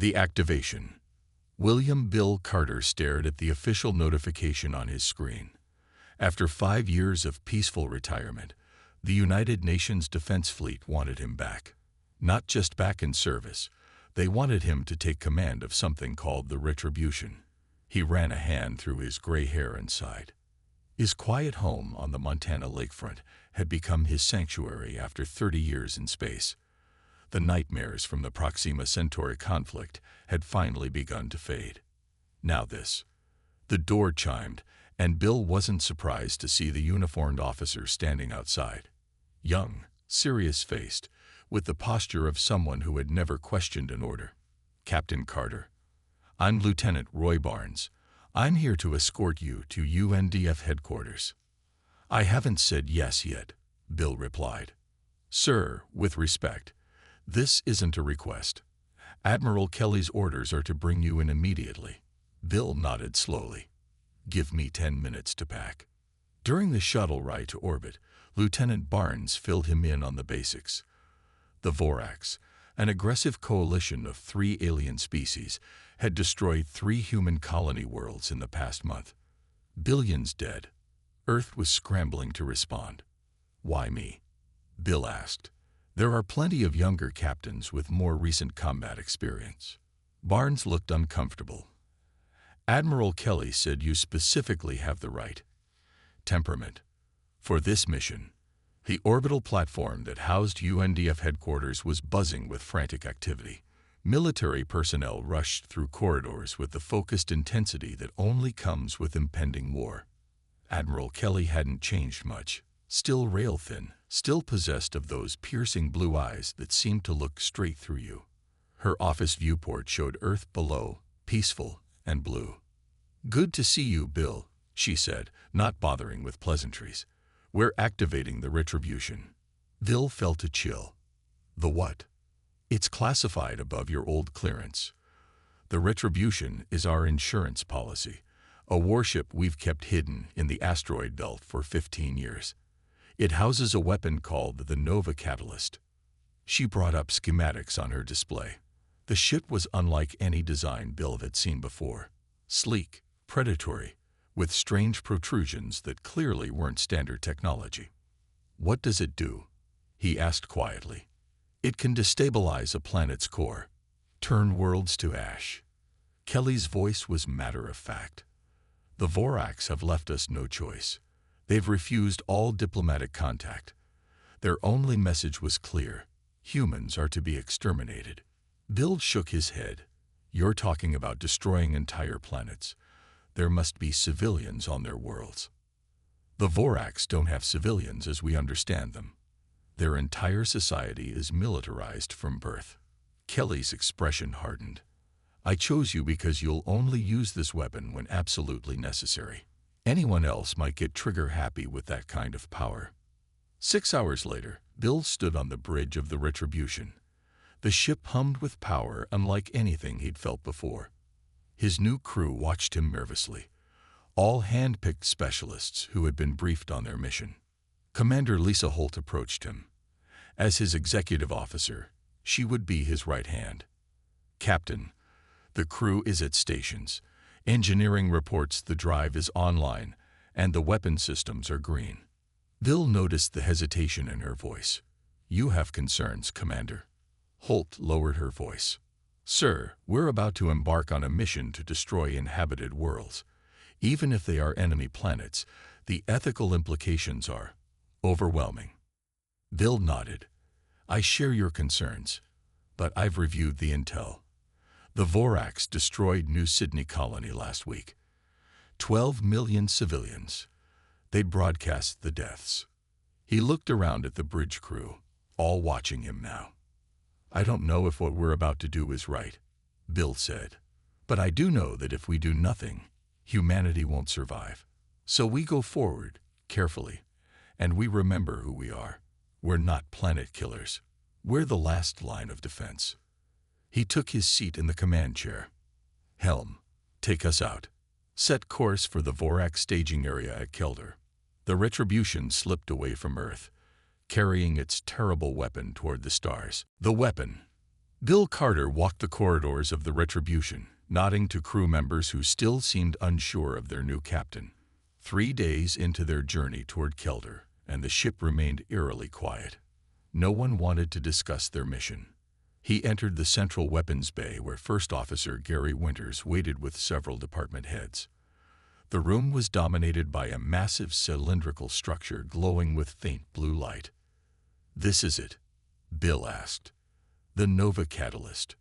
The activation. William Bill Carter stared at the official notification on his screen. After 5 years of peaceful retirement, the United Nations Defense Fleet wanted him back. Not just back in service, they wanted him to take command of something called the Retribution. He ran a hand through his gray hair and sighed. His quiet home on the Montana lakefront had become his sanctuary after 30 years in space. The nightmares from the Proxima Centauri conflict had finally begun to fade. Now this. The door chimed, and Bill wasn't surprised to see the uniformed officer standing outside. Young, serious-faced, with the posture of someone who had never questioned an order. "Captain Carter, I'm Lieutenant Roy Barnes. I'm here to escort you to UNDF headquarters." "I haven't said yes yet," Bill replied. "Sir, with respect, this isn't a request. Admiral Kelly's orders are to bring you in immediately." Bill nodded slowly. "Give me 10 minutes to pack." During the shuttle ride to orbit, Lieutenant Barnes filled him in on the basics. The Voraks, an aggressive coalition of 3 alien species, had destroyed 3 human colony worlds in the past month. Billions dead. Earth was scrambling to respond. "Why me?" Bill asked. "There are plenty of younger captains with more recent combat experience." Barnes looked uncomfortable. "Admiral Kelly said you specifically have the right temperament for this mission." The orbital platform that housed UNDF headquarters was buzzing with frantic activity. Military personnel rushed through corridors with the focused intensity that only comes with impending war. Admiral Kelly hadn't changed much, still rail-thin, still possessed of those piercing blue eyes that seemed to look straight through you. Her office viewport showed Earth below, peaceful and blue. "Good to see you, Bill," she said, not bothering with pleasantries. "We're activating the Retribution." Bill felt a chill. "The what?" "It's classified above your old clearance. The Retribution is our insurance policy, a warship we've kept hidden in the asteroid belt for 15 years. It houses a weapon called the Nova Catalyst." She brought up schematics on her display. The ship was unlike any design Bill had seen before. Sleek, predatory, with strange protrusions that clearly weren't standard technology. "What does it do?" he asked quietly. "It can destabilize a planet's core, turn worlds to ash." Kelly's voice was matter-of-fact. "The Voraks have left us no choice. They've refused all diplomatic contact. Their only message was clear: humans are to be exterminated." Bill shook his head. "You're talking about destroying entire planets. There must be civilians on their worlds." "The Voraks don't have civilians as we understand them. Their entire society is militarized from birth." Kelly's expression hardened. "I chose you because you'll only use this weapon when absolutely necessary. Anyone else might get trigger-happy with that kind of power." 6 hours later, Bill stood on the bridge of the Retribution. The ship hummed with power unlike anything he'd felt before. His new crew watched him nervously, all hand-picked specialists who had been briefed on their mission. Commander Lisa Holt approached him. As his executive officer, she would be his right hand. "Captain, the crew is at stations. Engineering reports the drive is online, and the weapon systems are green." Bill noticed the hesitation in her voice. "You have concerns, Commander." Holt lowered her voice. "Sir, we're about to embark on a mission to destroy inhabited worlds. Even if they are enemy planets, the ethical implications are overwhelming." Bill nodded. "I share your concerns, but I've reviewed the intel. The Voraks destroyed New Sydney Colony last week. 12 million civilians. They'd broadcast the deaths." He looked around at the bridge crew, all watching him now. "I don't know if what we're about to do is right," Bill said. "But I do know that if we do nothing, humanity won't survive. So we go forward, carefully, and we remember who we are. We're not planet killers. We're the last line of defense." He took his seat in the command chair. "Helm, take us out. Set course for the Vorak staging area at Kelder." The Retribution slipped away from Earth, carrying its terrible weapon toward the stars. The weapon, Bill Carter walked the corridors of the Retribution, nodding to crew members who still seemed unsure of their new captain. 3 days into their journey toward Kelder, and the ship remained eerily quiet. No one wanted to discuss their mission. He entered the central weapons bay where First Officer Gary Winters waited with several department heads. The room was dominated by a massive cylindrical structure glowing with faint blue light. "This is it?" Bill asked. "The Nova Catalyst."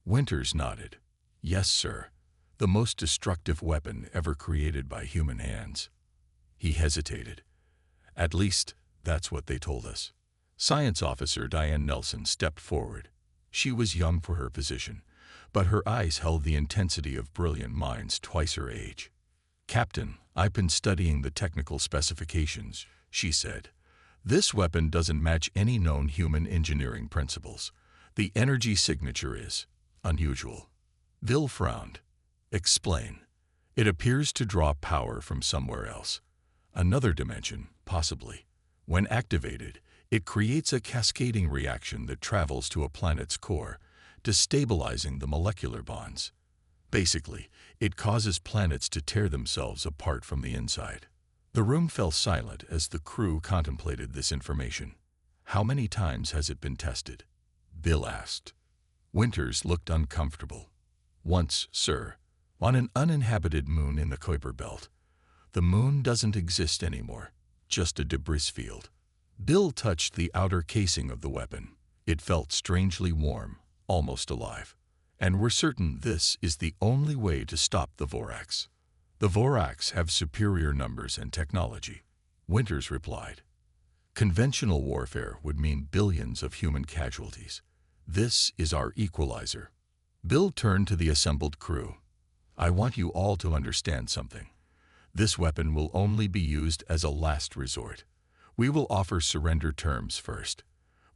Winters nodded. "Yes, sir. The most destructive weapon ever created by human hands." He hesitated. "At least, that's what they told us." Science Officer Diane Nelson stepped forward. She was young for her position, but her eyes held the intensity of brilliant minds twice her age. "Captain, I've been studying the technical specifications," she said. "This weapon doesn't match any known human engineering principles. The energy signature is unusual." Bill frowned. "Explain." "It appears to draw power from somewhere else. Another dimension, possibly. When activated, it creates a cascading reaction that travels to a planet's core, destabilizing the molecular bonds. Basically, it causes planets to tear themselves apart from the inside." The room fell silent as the crew contemplated this information. "How many times has it been tested?" Bill asked. Winters looked uncomfortable. "Once, sir, on an uninhabited moon in the Kuiper Belt. The moon doesn't exist anymore, just a debris field." Bill touched the outer casing of the weapon. It felt strangely warm, almost alive. "And we're certain this is the only way to stop the Vorax." "The Vorax have superior numbers and technology," Winters replied. "Conventional warfare would mean billions of human casualties. This is our equalizer." Bill turned to the assembled crew. "I want you all to understand something. This weapon will only be used as a last resort. We will offer surrender terms first.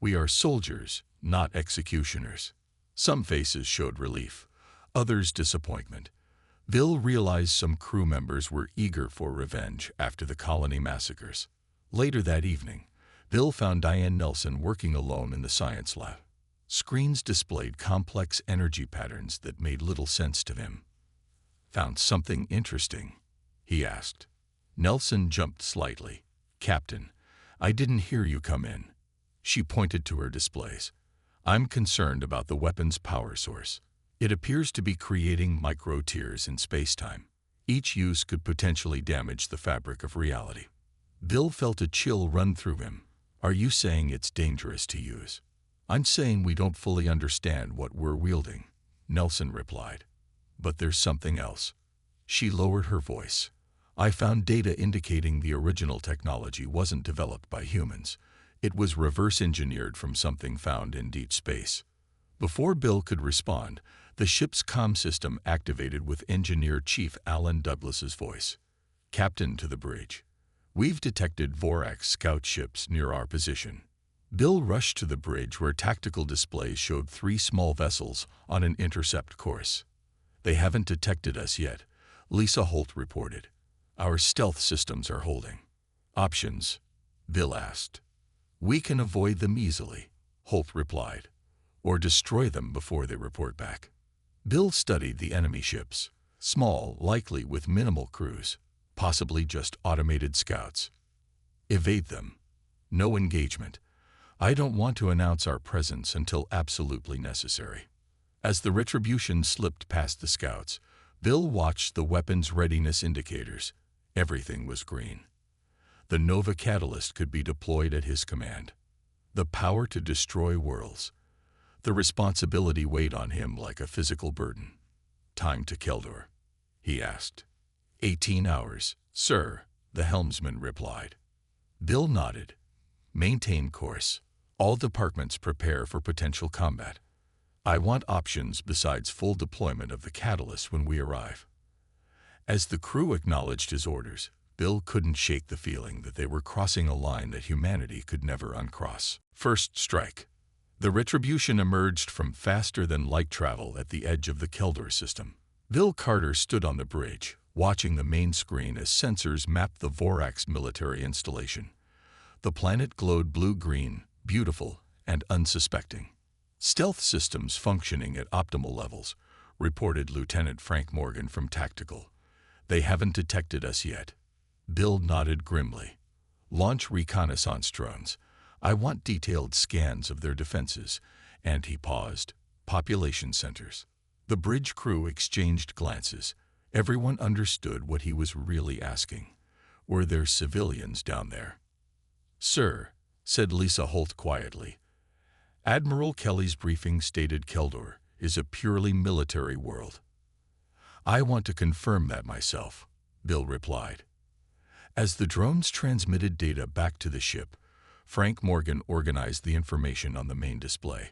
We are soldiers, not executioners." Some faces showed relief, others disappointment. Bill realized some crew members were eager for revenge after the colony massacres. Later that evening, Bill found Diane Nelson working alone in the science lab. Screens displayed complex energy patterns that made little sense to him. "Found something interesting?" he asked. Nelson jumped slightly. "Captain, I didn't hear you come in." She pointed to her displays. "I'm concerned about the weapon's power source. It appears to be creating micro-tears in space-time. Each use could potentially damage the fabric of reality." Bill felt a chill run through him. "Are you saying it's dangerous to use?" "I'm saying we don't fully understand what we're wielding," Nelson replied. "But there's something else." She lowered her voice. "I found data indicating the original technology wasn't developed by humans. It was reverse-engineered from something found in deep space." Before Bill could respond, the ship's comm system activated with Engineer Chief Alan Douglas's voice. "Captain to the bridge. We've detected Vorax scout ships near our position." Bill rushed to the bridge where tactical displays showed 3 small vessels on an intercept course. "They haven't detected us yet," Lisa Holt reported. "Our stealth systems are holding." "Options?" Bill asked. "We can avoid them easily," Holt replied, "or destroy them before they report back." Bill studied the enemy ships, small, likely with minimal crews, possibly just automated scouts. "Evade them. No engagement. I don't want to announce our presence until absolutely necessary." As the Retribution slipped past the scouts, Bill watched the weapon's readiness indicators. Everything was green. The Nova Catalyst could be deployed at his command. The power to destroy worlds. The responsibility weighed on him like a physical burden. "Time to Keldor?" he asked. 18 hours, sir," the helmsman replied. Bill nodded. "Maintain course. All departments prepare for potential combat. I want options besides full deployment of the catalyst when we arrive." As the crew acknowledged his orders, Bill couldn't shake the feeling that they were crossing a line that humanity could never uncross. First strike. The Retribution emerged from faster-than-light travel at the edge of the Keldor system. Bill Carter stood on the bridge, watching the main screen as sensors mapped the Vorax military installation. The planet glowed blue-green, beautiful, and unsuspecting. Stealth systems functioning at optimal levels, reported Lieutenant Frank Morgan from Tactical. They haven't detected us yet. Bill nodded grimly. Launch reconnaissance drones. I want detailed scans of their defenses. And he paused. Population centers. The bridge crew exchanged glances. Everyone understood what he was really asking. Were there civilians down there? Sir, said Lisa Holt quietly. Admiral Kelly's briefing stated Keldor is a purely military world. I want to confirm that myself, Bill replied. As the drones transmitted data back to the ship, Frank Morgan organized the information on the main display.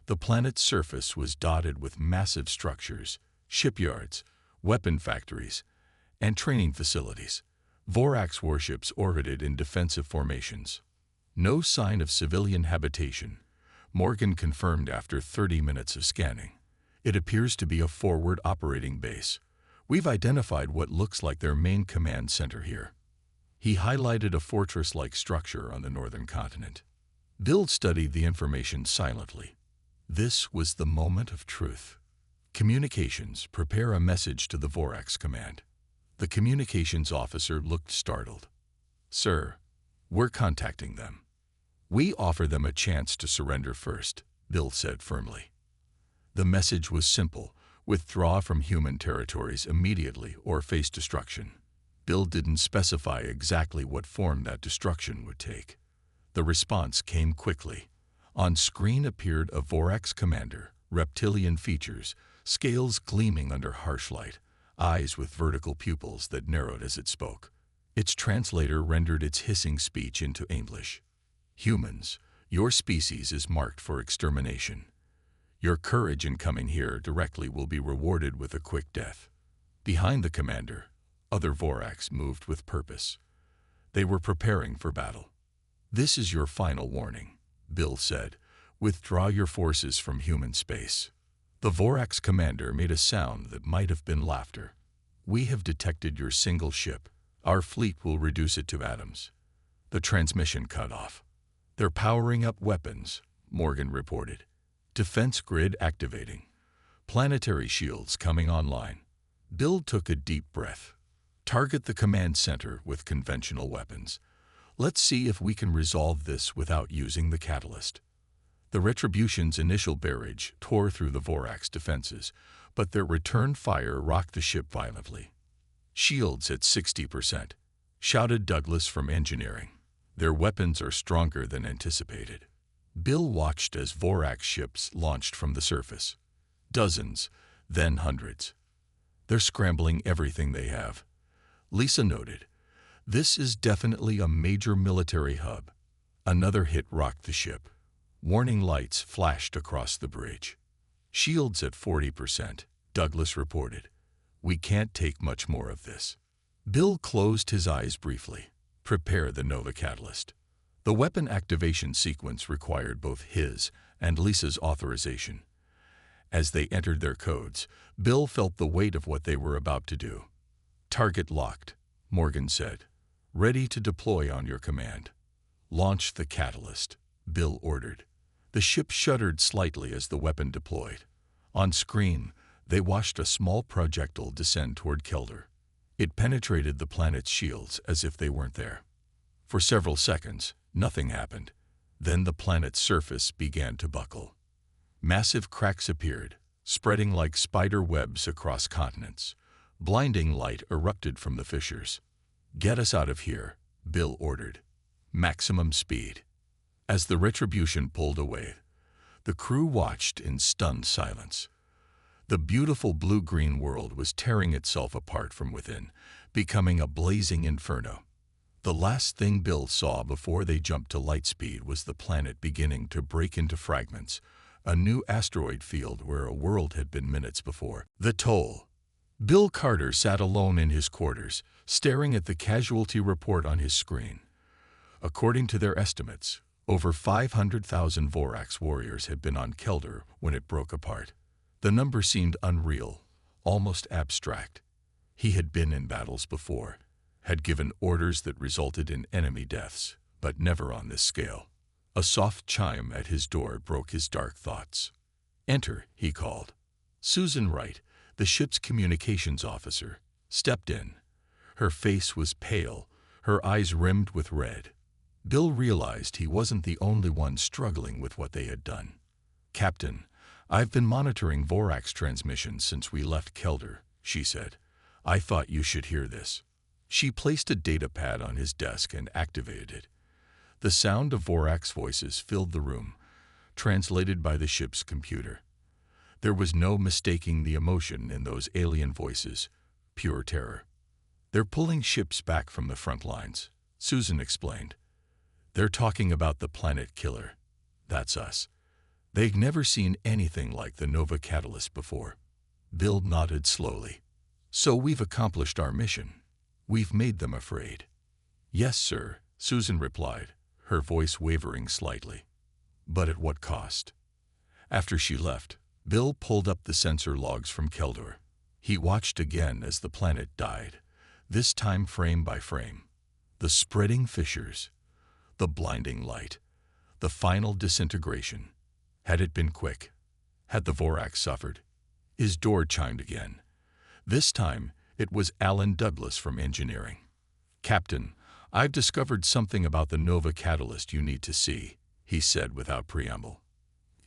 The planet's surface was dotted with massive structures, shipyards, weapon factories, and training facilities. Vorax warships orbited in defensive formations. No sign of civilian habitation, Morgan confirmed after 30 minutes of scanning. It appears to be a forward operating base. We've identified what looks like their main command center here. He highlighted a fortress-like structure on the northern continent. Bill studied the information silently. This was the moment of truth. Communications, prepare a message to the Vorax command. The communications officer looked startled. Sir, we're contacting them. We offer them a chance to surrender first, Bill said firmly. The message was simple: withdraw from human territories immediately or face destruction. Bill didn't specify exactly what form that destruction would take. The response came quickly. On screen appeared a Vorax commander, reptilian features, scales gleaming under harsh light, eyes with vertical pupils that narrowed as it spoke. Its translator rendered its hissing speech into English. Humans, your species is marked for extermination. Your courage in coming here directly will be rewarded with a quick death. Behind the commander, other Vorax moved with purpose. They were preparing for battle. This is your final warning, Bill said. Withdraw your forces from human space. The Vorax commander made a sound that might have been laughter. We have detected your single ship. Our fleet will reduce it to atoms. The transmission cut off. They're powering up weapons, Morgan reported. Defense grid activating. Planetary shields coming online. Bill took a deep breath. Target the command center with conventional weapons. Let's see if we can resolve this without using the catalyst. The Retribution's initial barrage tore through the Vorax defenses, but their return fire rocked the ship violently. Shields at 60%, shouted Douglas from engineering. Their weapons are stronger than anticipated. Bill watched as Vorax ships launched from the surface. Dozens, then hundreds. They're scrambling everything they have. Lisa noted, this is definitely a major military hub. Another hit rocked the ship. Warning lights flashed across the bridge. Shields at 40%, Douglas reported. We can't take much more of this. Bill closed his eyes briefly. Prepare the Nova Catalyst. The weapon activation sequence required both his and Lisa's authorization. As they entered their codes, Bill felt the weight of what they were about to do. Target locked, Morgan said. Ready to deploy on your command. Launch the catalyst, Bill ordered. The ship shuddered slightly as the weapon deployed. On screen, they watched a small projectile descend toward Keldor. It penetrated the planet's shields as if they weren't there. For several seconds, nothing happened. Then the planet's surface began to buckle. Massive cracks appeared, spreading like spider webs across continents. Blinding light erupted from the fissures. Get us out of here, Bill ordered. Maximum speed. As the Retribution pulled away, the crew watched in stunned silence. The beautiful blue-green world was tearing itself apart from within, becoming a blazing inferno. The last thing Bill saw before they jumped to light speed was the planet beginning to break into fragments, a new asteroid field where a world had been minutes before. The toll. Bill Carter sat alone in his quarters, staring at the casualty report on his screen. According to their estimates, over 500,000 Vorax warriors had been on Keldor when it broke apart. The number seemed unreal, almost abstract. He had been in battles before, had given orders that resulted in enemy deaths, but never on this scale. A soft chime at his door broke his dark thoughts. "Enter," he called. Susan Wright, the ship's communications officer, stepped in. Her face was pale, her eyes rimmed with red. Bill realized he wasn't the only one struggling with what they had done. "Captain, I've been monitoring Vorax transmissions since we left Kelder," she said. "I thought you should hear this." She placed a data pad on his desk and activated it. The sound of Vorax voices filled the room, translated by the ship's computer. There was no mistaking the emotion in those alien voices, pure terror. "They're pulling ships back from the front lines," Susan explained. "They're talking about the planet killer. That's us. They've never seen anything like the Nova Catalyst before." Bill nodded slowly. "So we've accomplished our mission. We've made them afraid." "Yes, sir," Susan replied, her voice wavering slightly. "But at what cost?" After she left, Bill pulled up the sensor logs from Kelder. He watched again as the planet died, this time frame by frame. The spreading fissures, the blinding light, the final disintegration. Had it been quick? Had the Vorax suffered? His door chimed again. This time, it was Alan Douglas from engineering. "Captain, I've discovered something about the Nova Catalyst you need to see," he said without preamble.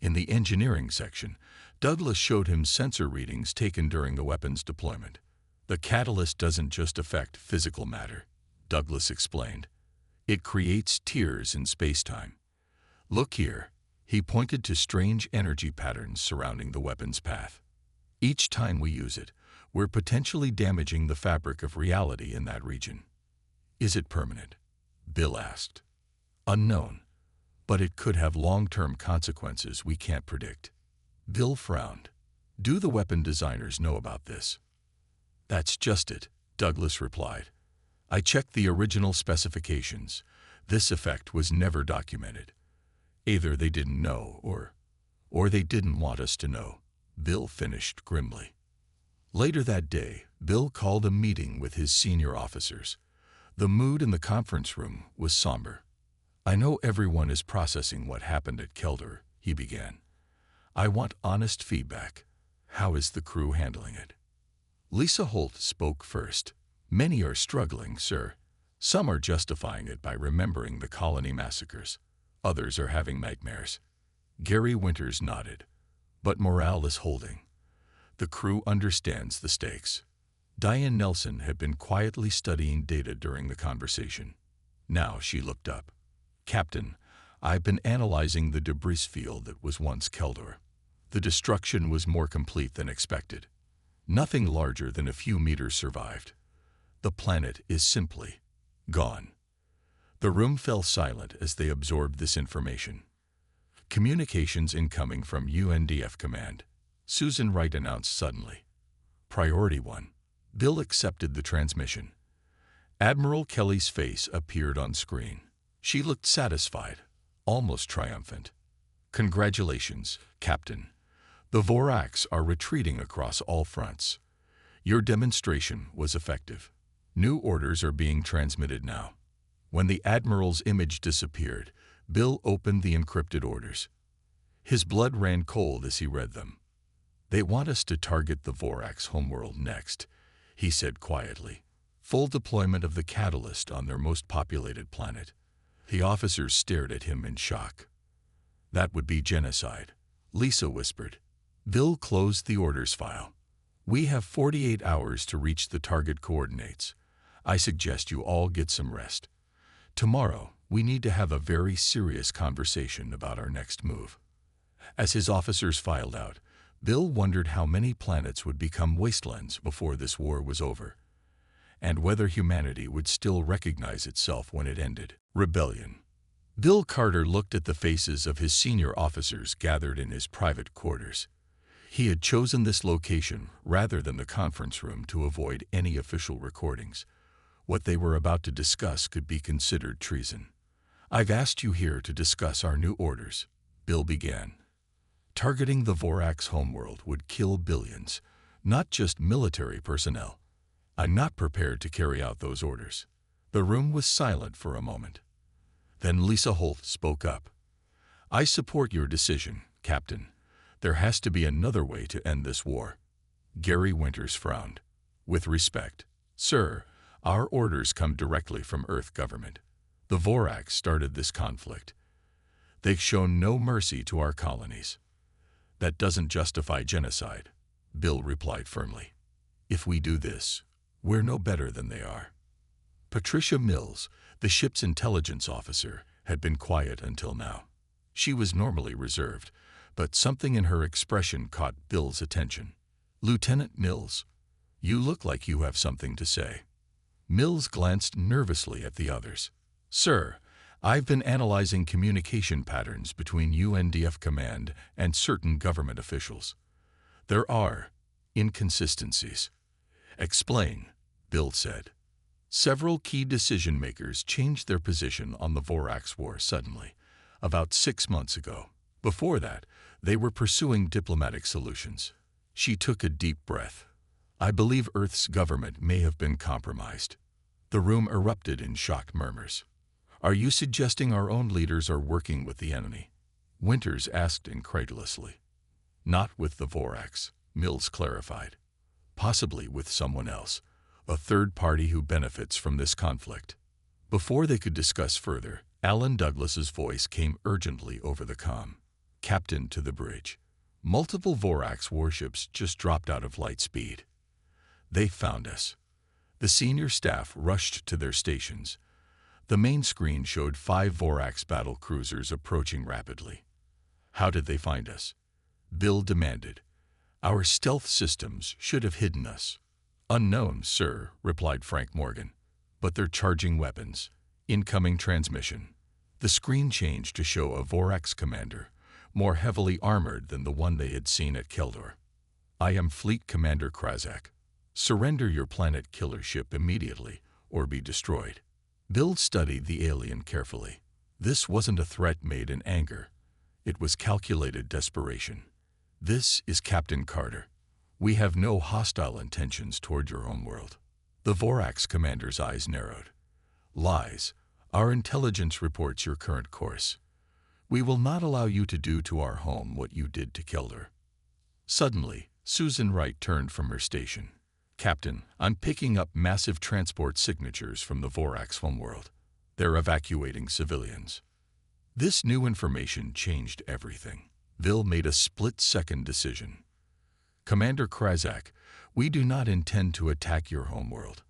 In the engineering section, Douglas showed him sensor readings taken during the weapon's deployment. "The catalyst doesn't just affect physical matter," Douglas explained. "It creates tears in space-time. Look here." He pointed to strange energy patterns surrounding the weapon's path. "Each time we use it, we're potentially damaging the fabric of reality in that region." "Is it permanent?" Bill asked. "Unknown, but it could have long-term consequences we can't predict." Bill frowned. "Do the weapon designers know about this?" "That's just it," Douglas replied. "I checked the original specifications. This effect was never documented. Either they didn't know, or they didn't want us to know," Bill finished grimly. Later that day, Bill called a meeting with his senior officers. The mood in the conference room was somber. "I know everyone is processing what happened at Kelder," he began. "I want honest feedback. How is the crew handling it?" Lisa Holt spoke first. "Many are struggling, sir. Some are justifying it by remembering the colony massacres. Others are having nightmares." Gary Winters nodded. "But morale is holding. The crew understands the stakes." Diane Nelson had been quietly studying data during the conversation. Now she looked up. "Captain, I've been analyzing the debris field that was once Kelder. The destruction was more complete than expected. Nothing larger than a few meters survived. The planet is simply gone." The room fell silent as they absorbed this information. "Communications incoming from UNDF Command," Susan Wright announced suddenly. "Priority 1. Bill accepted the transmission. Admiral Kelly's face appeared on screen. She looked satisfied, almost triumphant. "Congratulations, Captain. The Vorax are retreating across all fronts. Your demonstration was effective. New orders are being transmitted now." When the Admiral's image disappeared, Bill opened the encrypted orders. His blood ran cold as he read them. "They want us to target the Vorax homeworld next," he said quietly. "Full deployment of the catalyst on their most populated planet." The officers stared at him in shock. "That would be genocide," Lisa whispered. Bill closed the orders file. "We have 48 hours to reach the target coordinates. I suggest you all get some rest. Tomorrow, we need to have a very serious conversation about our next move." As his officers filed out, Bill wondered how many planets would become wastelands before this war was over, and whether humanity would still recognize itself when it ended. Rebellion. Bill Carter looked at the faces of his senior officers gathered in his private quarters. He had chosen this location rather than the conference room to avoid any official recordings. What they were about to discuss could be considered treason. "I've asked you here to discuss our new orders," Bill began. "Targeting the Vorax homeworld would kill billions, not just military personnel. I'm not prepared to carry out those orders." The room was silent for a moment. Then Lisa Holt spoke up. I support your decision, Captain. There has to be another way to end this war. Gary Winters frowned. With respect, sir, our orders come directly from Earth government. The Vorax started this conflict. They've shown no mercy to our colonies. That doesn't justify genocide, Bill replied firmly. If we do this, we're no better than they are. Patricia Mills, the ship's intelligence officer, had been quiet until now. She was normally reserved, but something in her expression caught Bill's attention. Lieutenant Mills, you look like you have something to say. Mills glanced nervously at the others. Sir, I've been analyzing communication patterns between UNDF Command and certain government officials. There are inconsistencies. Explain, Bill said. Several key decision-makers changed their position on the Vorax War suddenly, about 6 months ago. Before that, they were pursuing diplomatic solutions. She took a deep breath. I believe Earth's government may have been compromised. The room erupted in shocked murmurs. Are you suggesting our own leaders are working with the enemy? Winters asked incredulously. Not with the Vorax, Mills clarified. Possibly with someone else, a third party who benefits from this conflict. Before they could discuss further, Alan Douglas's voice came urgently over the comm. Captain to the bridge. Multiple Vorax warships just dropped out of light speed. They found us. The senior staff rushed to their stations. The main screen showed 5 Vorax battle cruisers approaching rapidly. How did they find us? Bill demanded. Our stealth systems should have hidden us. Unknown, sir, replied Frank Morgan. But they're charging weapons. Incoming transmission. The screen changed to show a Vorax commander, more heavily armored than the one they had seen at Keldor. I am Fleet Commander Krazak. Surrender your planet killer ship immediately, or be destroyed. Bill studied the alien carefully. This wasn't a threat made in anger. It was calculated desperation. This is Captain Carter. We have no hostile intentions toward your homeworld. The Vorax commander's eyes narrowed. Lies. Our intelligence reports your current course. We will not allow you to do to our home what you did to Keldor. Suddenly, Susan Wright turned from her station. Captain, I'm picking up massive transport signatures from the Vorax homeworld. They're evacuating civilians. This new information changed everything. Bill made a split-second decision. Commander Krazak, we do not intend to attack your homeworld.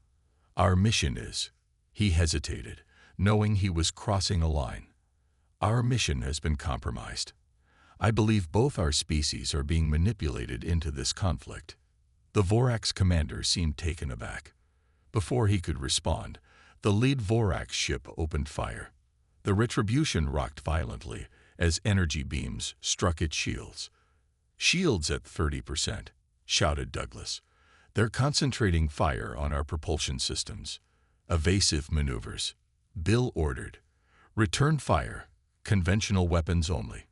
Our mission is... He hesitated, knowing he was crossing a line. Our mission has been compromised. I believe both our species are being manipulated into this conflict. The Vorax commander seemed taken aback. Before he could respond, the lead Vorax ship opened fire. The Retribution rocked violently as energy beams struck its shields. Shields at 30%, shouted Douglas. They're concentrating fire on our propulsion systems. Evasive maneuvers. Bill ordered. Return fire. Conventional weapons only.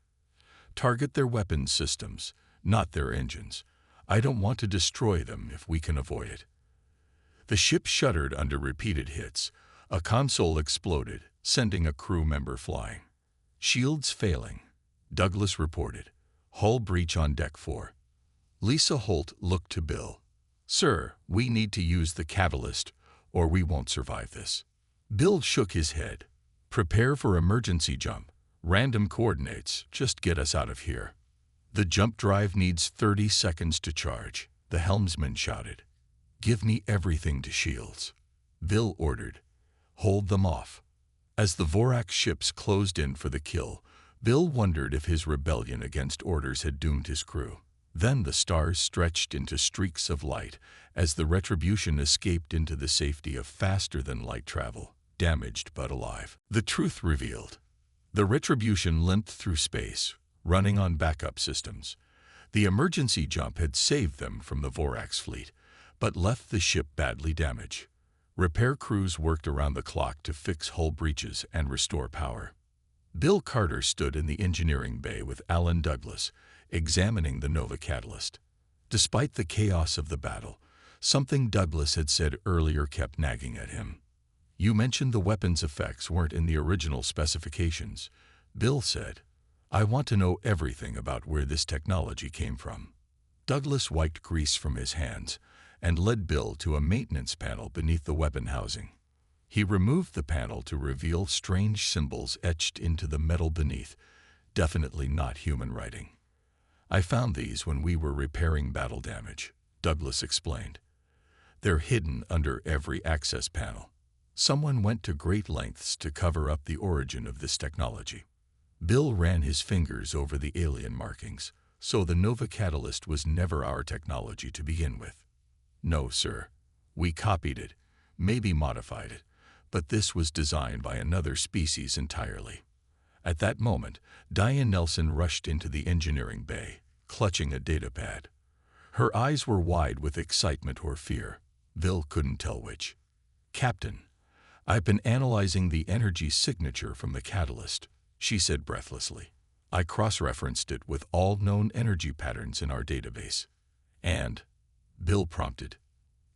Target their weapons systems, not their engines. I don't want to destroy them if we can avoid it. The ship shuddered under repeated hits. A console exploded, sending a crew member flying. Shields failing, Douglas reported. Hull breach on Deck 4. Lisa Holt looked to Bill. Sir, we need to use the catalyst, or we won't survive this. Bill shook his head. Prepare for emergency jump. Random coordinates, just get us out of here. The jump drive needs 30 seconds to charge, the helmsman shouted. Give me everything to shields. Bill ordered. Hold them off. As the Vorax ships closed in for the kill, Bill wondered if his rebellion against orders had doomed his crew. Then the stars stretched into streaks of light as the Retribution escaped into the safety of faster-than-light travel, damaged but alive. The truth revealed. The Retribution limped through space, running on backup systems. The emergency jump had saved them from the Vorax fleet, but left the ship badly damaged. Repair crews worked around the clock to fix hull breaches and restore power. Bill Carter stood in the engineering bay with Alan Douglas, examining the Nova catalyst. Despite the chaos of the battle, something Douglas had said earlier kept nagging at him. You mentioned the weapon's effects weren't in the original specifications, Bill said. I want to know everything about where this technology came from. Douglas wiped grease from his hands and led Bill to a maintenance panel beneath the weapon housing. He removed the panel to reveal strange symbols etched into the metal beneath, definitely not human writing. I found these when we were repairing battle damage, Douglas explained. They're hidden under every access panel. Someone went to great lengths to cover up the origin of this technology. Bill ran his fingers over the alien markings, so the Nova Catalyst was never our technology to begin with. No, sir. We copied it, maybe modified it, but this was designed by another species entirely. At that moment, Diane Nelson rushed into the engineering bay, clutching a datapad. Her eyes were wide with excitement or fear. Bill couldn't tell which. "Captain, I've been analyzing the energy signature from the catalyst," she said breathlessly. "I cross-referenced it with all known energy patterns in our database. And," Bill prompted,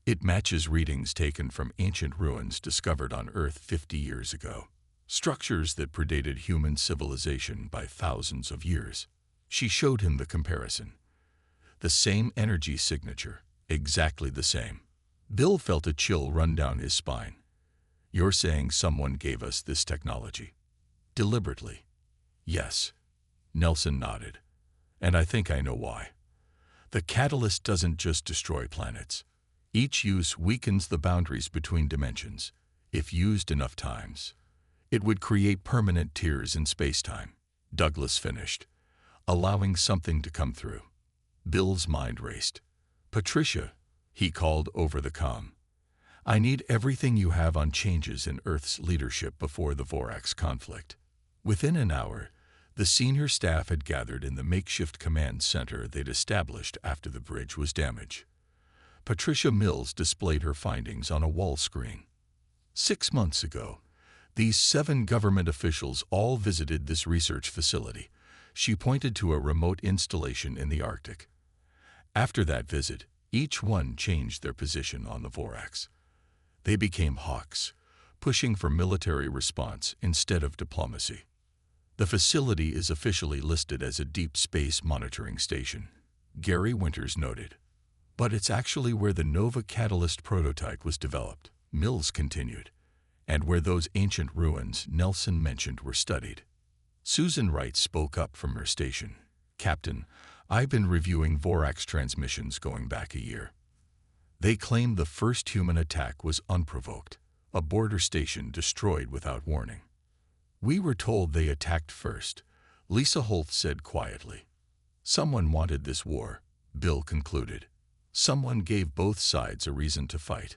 "it matches readings taken from ancient ruins discovered on Earth 50 years ago. Structures that predated human civilization by thousands of years." She showed him the comparison. The same energy signature, exactly the same. Bill felt a chill run down his spine. "You're saying someone gave us this technology? Deliberately?" "Yes." Nelson nodded. "And I think I know why. The catalyst doesn't just destroy planets. Each use weakens the boundaries between dimensions. If used enough times, it would create permanent tears in space-time," Douglas finished, allowing something to come through. Bill's mind raced. "Patricia," he called over the comm, "I need everything you have on changes in Earth's leadership before the Vorax conflict." Within an hour, the senior staff had gathered in the makeshift command center they'd established after the bridge was damaged. Patricia Mills displayed her findings on a wall screen. 6 months ago, these 7 government officials all visited this research facility. She pointed to a remote installation in the Arctic. After that visit, each one changed their position on the Vorax. They became hawks, pushing for military response instead of diplomacy. The facility is officially listed as a deep space monitoring station, Gary Winters noted. "But it's actually where the Nova Catalyst prototype was developed," Mills continued, "and where those ancient ruins Nelson mentioned were studied." Susan Wright spoke up from her station. "Captain, I've been reviewing Vorax transmissions going back a year. They claim the first human attack was unprovoked, a border station destroyed without warning." "We were told they attacked first," Lisa Holt said quietly. "Someone wanted this war," Bill concluded. "Someone gave both sides a reason to fight.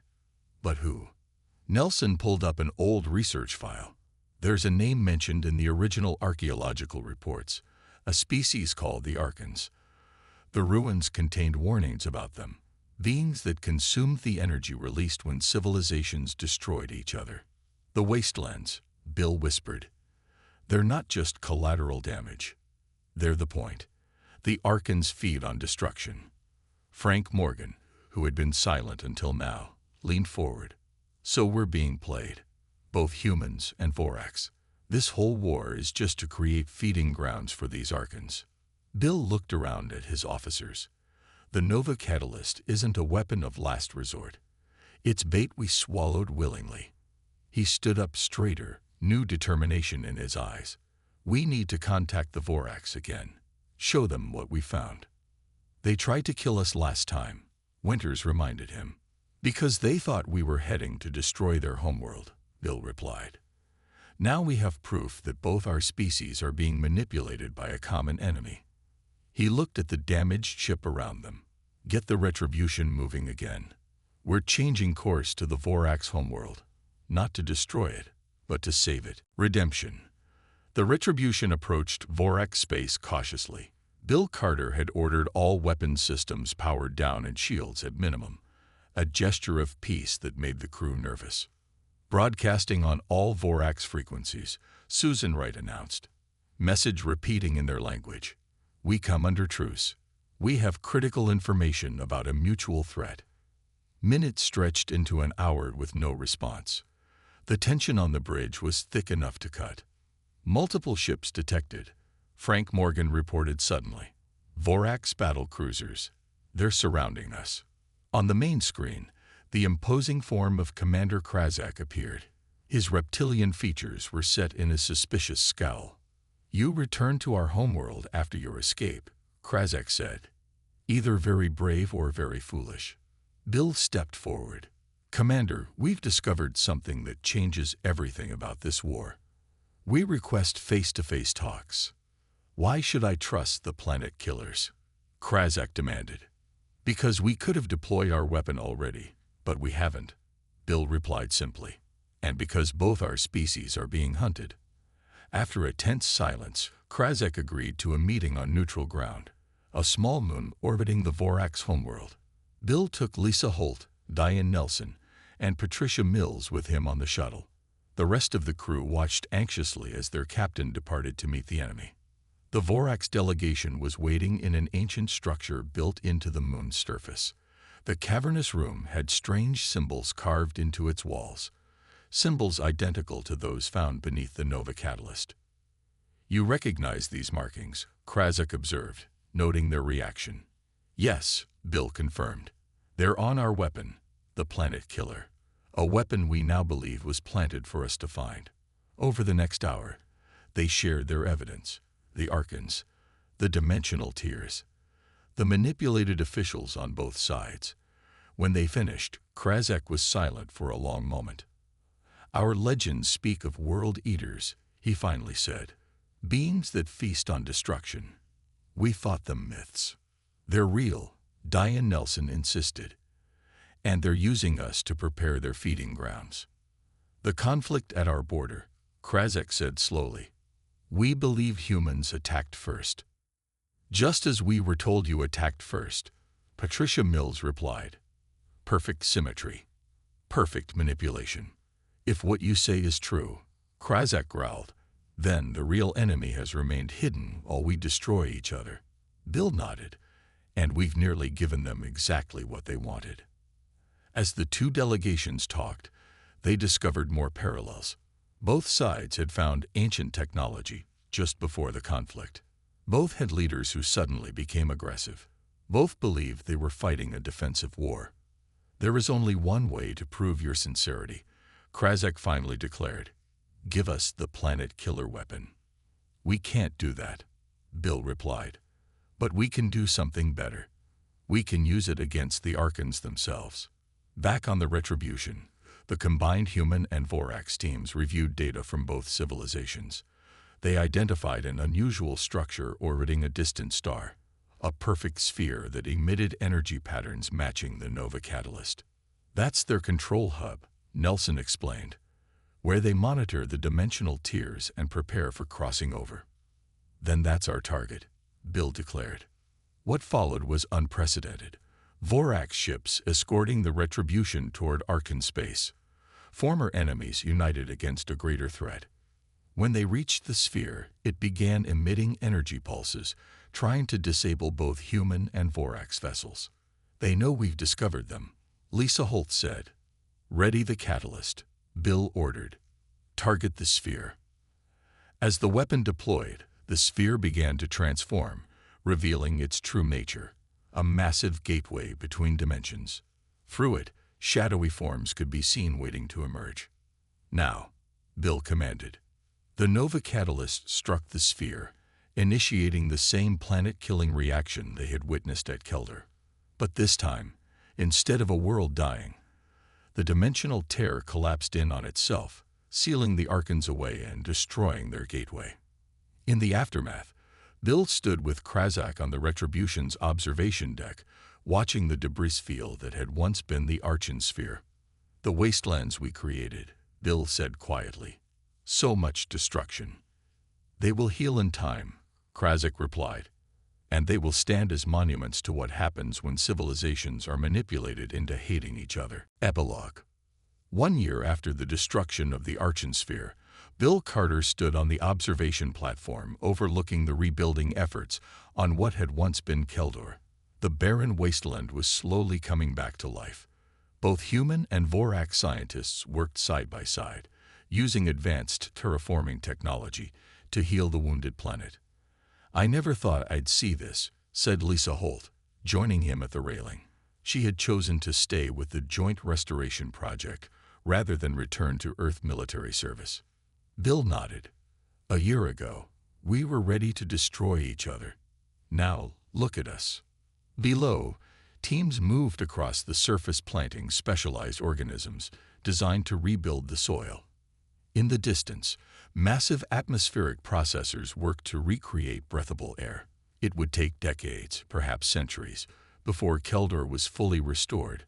But who?" Nelson pulled up an old research file. "There's a name mentioned in the original archaeological reports, a species called the Archons. The ruins contained warnings about them, beings that consumed the energy released when civilizations destroyed each other." "The Wastelands," Bill whispered. "They're not just collateral damage. They're the point. The Archons feed on destruction." Frank Morgan, who had been silent until now, leaned forward. "So we're being played, both humans and Vorax. This whole war is just to create feeding grounds for these Archons." Bill looked around at his officers. "The Nova Catalyst isn't a weapon of last resort. It's bait we swallowed willingly." He stood up straighter, new determination in his eyes. "We need to contact the Vorax again. Show them what we found." "They tried to kill us last time," Winters reminded him. "Because they thought we were heading to destroy their homeworld," Bill replied. "Now we have proof that both our species are being manipulated by a common enemy." He looked at the damaged ship around them. "Get the Retribution moving again. We're changing course to the Vorax homeworld, not to destroy it, but to save it." Redemption. The Retribution approached Vorax space cautiously. Bill Carter had ordered all weapons systems powered down and shields at minimum, a gesture of peace that made the crew nervous. Broadcasting on all Vorax frequencies, Susan Wright announced. Message repeating in their language. "We come under truce. We have critical information about a mutual threat." Minutes stretched into an hour with no response. The tension on the bridge was thick enough to cut. Multiple ships detected, Frank Morgan reported suddenly. "Vorax battle cruisers. They're surrounding us." On the main screen, the imposing form of Commander Krazak appeared. His reptilian features were set in a suspicious scowl. "You returned to our homeworld after your escape," Krazak said. "Either very brave or very foolish." Bill stepped forward. "Commander, we've discovered something that changes everything about this war. We request face-to-face talks." "Why should I trust the planet killers?" Krazak demanded. "Because we could have deployed our weapon already, but we haven't," Bill replied simply. "And because both our species are being hunted." After a tense silence, Krazak agreed to a meeting on neutral ground, a small moon orbiting the Vorax homeworld. Bill took Lisa Holt, Diane Nelson, and Patricia Mills with him on the shuttle. The rest of the crew watched anxiously as their captain departed to meet the enemy. The Vorax delegation was waiting in an ancient structure built into the moon's surface. The cavernous room had strange symbols carved into its walls, symbols identical to those found beneath the Nova Catalyst. "You recognize these markings," Krazak observed, noting their reaction. "Yes," Bill confirmed. "They're on our weapon, the Planet Killer. A weapon we now believe was planted for us to find." Over the next hour, they shared their evidence. The Archons, the dimensional tiers, the manipulated officials on both sides. When they finished, Krazak was silent for a long moment. "Our legends speak of world eaters," he finally said. "Beings that feast on destruction. We thought them myths. They're real," Diane Nelson insisted. "And they're using us to prepare their feeding grounds." "The conflict at our border," Krazak said slowly. "We believe humans attacked first." "Just as we were told you attacked first," Patricia Mills replied. "Perfect symmetry. Perfect manipulation." "If what you say is true," Krazak growled, "then the real enemy has remained hidden while we destroy each other." Bill nodded. "And we've nearly given them exactly what they wanted." As the two delegations talked, they discovered more parallels. Both sides had found ancient technology just before the conflict. Both had leaders who suddenly became aggressive. Both believed they were fighting a defensive war. "There is only one way to prove your sincerity," Krazak finally declared. "Give us the Planet Killer weapon." "We can't do that," Bill replied. "But we can do something better. We can use it against the Archons themselves." Back on the Retribution, the combined human and Vorax teams reviewed data from both civilizations. They identified an unusual structure orbiting a distant star, a perfect sphere that emitted energy patterns matching the Nova Catalyst. "That's their control hub," Nelson explained, "where they monitor the dimensional tiers and prepare for crossing over." "Then that's our target," Bill declared. What followed was unprecedented. Vorax ships escorting the Retribution toward Archon space. Former enemies united against a greater threat. When they reached the sphere, it began emitting energy pulses, trying to disable both human and Vorax vessels. "They know we've discovered them," Lisa Holt said. "Ready the catalyst," Bill ordered. "Target the sphere." As the weapon deployed, the sphere began to transform, revealing its true nature, a massive gateway between dimensions. Through it, shadowy forms could be seen waiting to emerge. "Now," Bill commanded. The Nova Catalyst struck the sphere, initiating the same planet-killing reaction they had witnessed at Kelder. But this time, instead of a world dying, the dimensional tear collapsed in on itself, sealing the Archons away and destroying their gateway. In the aftermath, Bill stood with Krazak on the Retribution's observation deck, watching the debris field that had once been the Archon sphere. "The wastelands we created," Bill said quietly. "So much destruction." "They will heal in time," Krazak replied. "And they will stand as monuments to what happens when civilizations are manipulated into hating each other." Epilogue. 1 year after the destruction of the Archon sphere, Bill Carter stood on the observation platform overlooking the rebuilding efforts on what had once been Keldor. The barren wasteland was slowly coming back to life. Both human and Vorax scientists worked side by side, using advanced terraforming technology to heal the wounded planet. "I never thought I'd see this," said Lisa Holt, joining him at the railing. She had chosen to stay with the Joint Restoration Project rather than return to Earth military service. Bill nodded. "A year ago, we were ready to destroy each other. Now, look at us." Below, teams moved across the surface planting specialized organisms designed to rebuild the soil. In the distance, massive atmospheric processors worked to recreate breathable air. It would take decades, perhaps centuries, before Keldor was fully restored,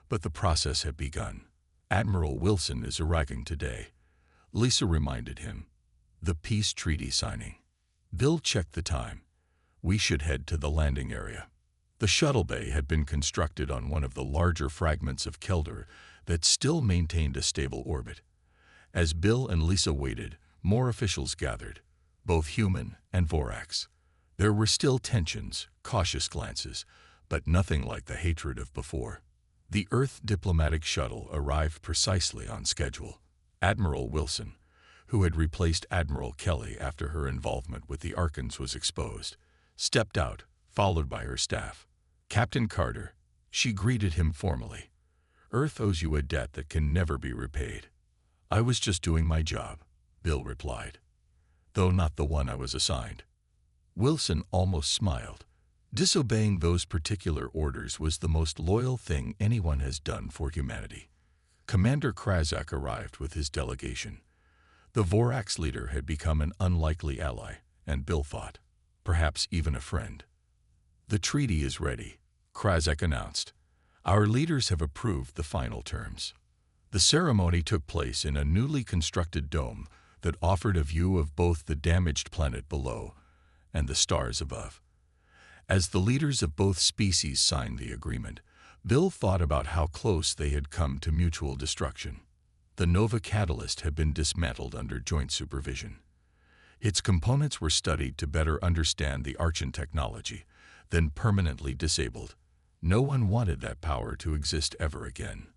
but the process had begun. "Admiral Wilson is arriving today," Lisa reminded him. "The peace treaty signing." Bill checked the time. "We should head to the landing area." The shuttle bay had been constructed on one of the larger fragments of Keldor that still maintained a stable orbit. As Bill and Lisa waited, more officials gathered, both human and Vorax. There were still tensions, cautious glances, but nothing like the hatred of before. The Earth diplomatic shuttle arrived precisely on schedule. Admiral Wilson, who had replaced Admiral Kelly after her involvement with the Archons was exposed, stepped out, followed by her staff. "Captain Carter," she greeted him formally. "Earth owes you a debt that can never be repaid." "I was just doing my job," Bill replied, "though not the one I was assigned." Wilson almost smiled. Disobeying those particular orders was the most loyal thing anyone has done for humanity. Commander Krazak arrived with his delegation. The Vorax leader had become an unlikely ally, and Bill thought, perhaps even a friend. "The treaty is ready," Krazak announced. "Our leaders have approved the final terms." The ceremony took place in a newly constructed dome that offered a view of both the damaged planet below and the stars above. As the leaders of both species signed the agreement, Bill thought about how close they had come to mutual destruction. The Nova Catalyst had been dismantled under joint supervision. Its components were studied to better understand the Archon technology, then permanently disabled. No one wanted that power to exist ever again.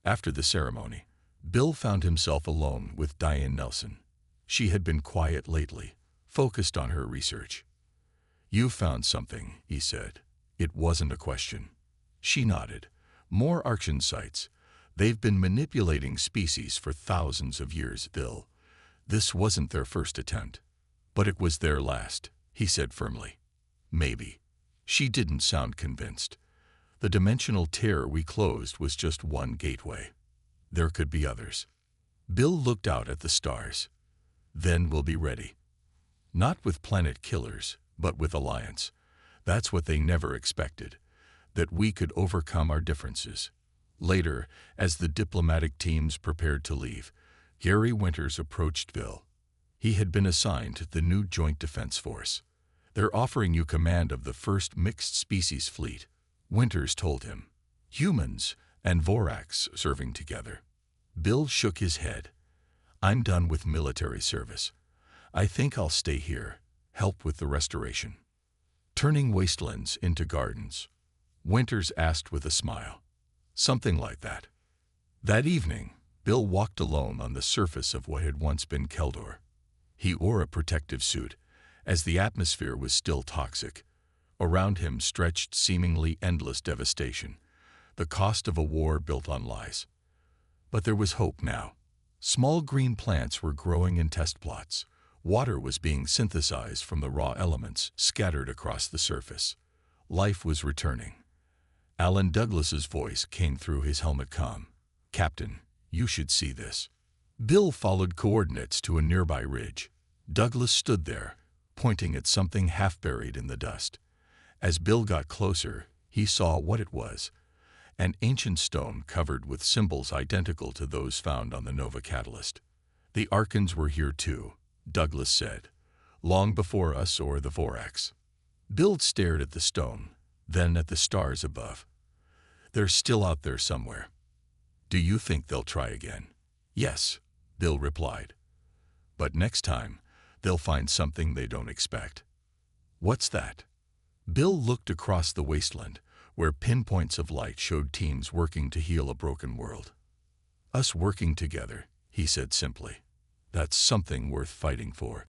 After the ceremony, Bill found himself alone with Diane Nelson. She had been quiet lately, focused on her research. "You found something," he said. It wasn't a question. She nodded. "More Archon sites. They've been manipulating species for thousands of years, Bill. This wasn't their first attempt. But it was their last," he said firmly. "Maybe." She didn't sound convinced. "The dimensional tear we closed was just one gateway. There could be others." Bill looked out at the stars. "Then we'll be ready. Not with planet killers, but with alliance. That's what they never expected, that we could overcome our differences." Later, as the diplomatic teams prepared to leave, Gary Winters approached Bill. He had been assigned to the new Joint Defense Force. "They're offering you command of the first mixed-species fleet," Winters told him. "Humans and Vorax serving together." Bill shook his head. "I'm done with military service. I think I'll stay here, help with the restoration." "Turning wastelands into gardens?" Winters asked with a smile. "Something like that." That evening, Bill walked alone on the surface of what had once been Keldor. He wore a protective suit, as the atmosphere was still toxic. Around him stretched seemingly endless devastation, the cost of a war built on lies. But there was hope now. Small green plants were growing in test plots. Water was being synthesized from the raw elements scattered across the surface. Life was returning. Alan Douglas's voice came through his helmet comm. "Captain, you should see this." Bill followed coordinates to a nearby ridge. Douglas stood there, pointing at something half buried in the dust. As Bill got closer, he saw what it was: an ancient stone covered with symbols identical to those found on the Nova Catalyst. "The Archons were here too," Douglas said, "long before us or the Vorax." Bill stared at the stone, then at the stars above. "They're still out there somewhere." "Do you think they'll try again?" "Yes," Bill replied. "But next time, they'll find something they don't expect." "What's that?" Bill looked across the wasteland, where pinpoints of light showed teams working to heal a broken world. "Us working together," he said simply. "That's something worth fighting for."